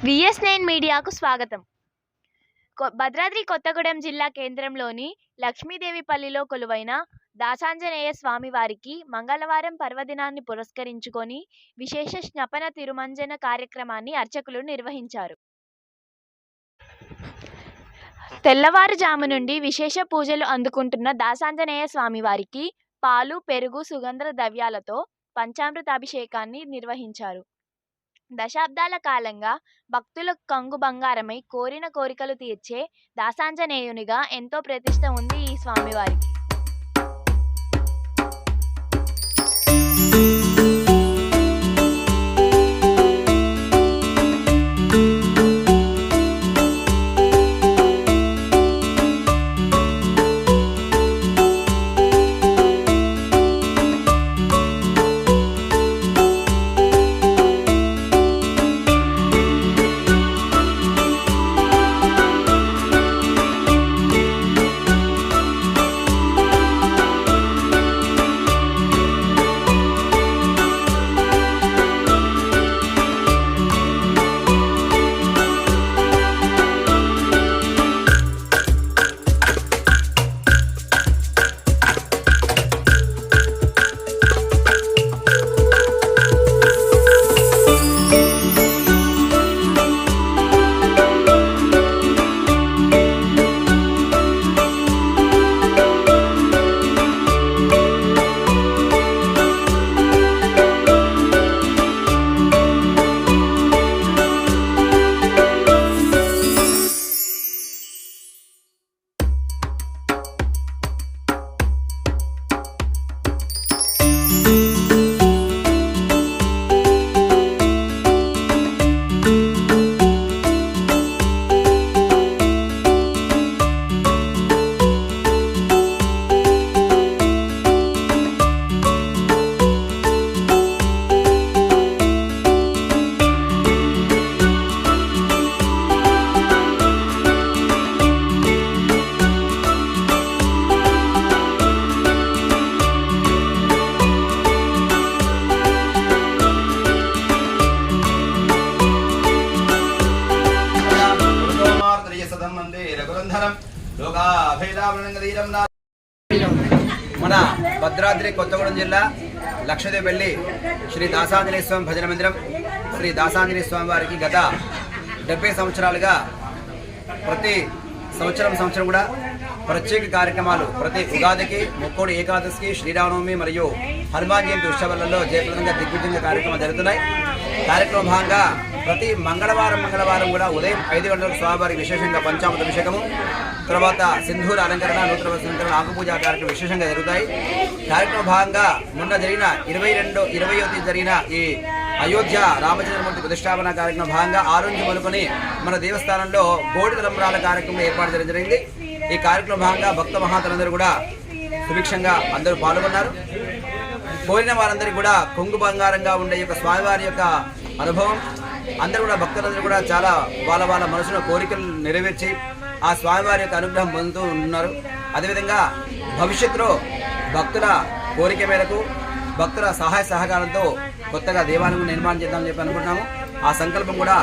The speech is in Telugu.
VS9 మీడియాకు స్వాగతం. భద్రాద్రి కొత్తగూడెం జిల్లా కేంద్రంలోని లక్ష్మీదేవిపల్లిలో కొలువైన దాసాంజనేయ స్వామి వారికి మంగళవారం పర్వదినాన్ని పురస్కరించుకొని విశేష స్నపన తిరుమంజన కార్యక్రమాన్ని అర్చకులు నిర్వహించారు. తెల్లవారుజాము నుండి విశేష పూజలు అందుకుంటున్న దాసాంజనేయ స్వామి వారికి పాలు, పెరుగు, సుగంధ ద్రవ్యాలతో పంచామృతాభిషేకాన్ని నిర్వహించారు. దశాబ్దాల కాలంగా భక్తుల కంగు బంగారమై కోరిన కోరికలు తీర్చే దాసాంజనేయునిగా ఎంతో ప్రతిష్ట ఉంది ఈ స్వామివారికి. మన భద్రాద్రి కొత్తగూడెం జిల్లా లక్షదేపల్లి శ్రీ దాసాంజనేయ స్వామి భజన మందిరం శ్రీ దాసాంజనేయ స్వామి వారికి గత 70 సంవత్సరాలుగా ప్రతి సంవత్సరం కూడా ప్రత్యేక కార్యక్రమాలు ప్రతి ఉగాదికి, ముక్కోడి ఏకాదశికి, శ్రీరామనవమి మరియు హనుమాన్ జయంతి ఉత్సవాలలో జయప్రదంగా దిగ్విజయంగా కార్యక్రమాలు జరుగుతున్నాయి. కార్యక్రమం భాగంగా ప్రతి మంగళవారం కూడా ఉదయం 5 గంటలకు స్వామివారికి విశేషంగా పంచామృత అభిషేకము, తర్వాత సింధూర అలంకరణ, నూతన వస్త్రాలంకరణ, ఆకుపూజ కార్యక్రమం విశేషంగా జరుగుతాయి. కార్యక్రమ భాగంగా మొన్న జరిగిన 20వ తేదీ జరిగిన ఈ అయోధ్య రామచంద్రమూర్తి ప్రతిష్టాపన కార్యక్రమం భాగంగా ఆ రోజు మొదలుకొని మన దేవస్థానంలో బోడి తలంబ్రాల కార్యక్రమం ఏర్పాటు చేయడం జరిగింది. ఈ కార్యక్రమం భాగంగా భక్త మహాతులందరూ కూడా సుభిక్షంగా అందరూ పాల్గొన్నారు. కోరిన వారందరికీ కూడా కొంగు బంగారంగా ఉండే యొక్క స్వామివారి యొక్క అనుభవం, అందరూ కూడా భక్తులందరూ కూడా చాలా వాళ్ళ మనసులో కోరికలు నెరవేర్చి ఆ స్వామివారి యొక్క అనుగ్రహం పొందుతూ ఉన్నారు. అదేవిధంగా భవిష్యత్తులో భక్తుల కోరిక మేరకు భక్తుల సహాయ సహకారంతో కొత్తగా దేవాలయం నిర్మాణం చేద్దామని చెప్పి అనుకుంటున్నాము. ఆ సంకల్పం కూడా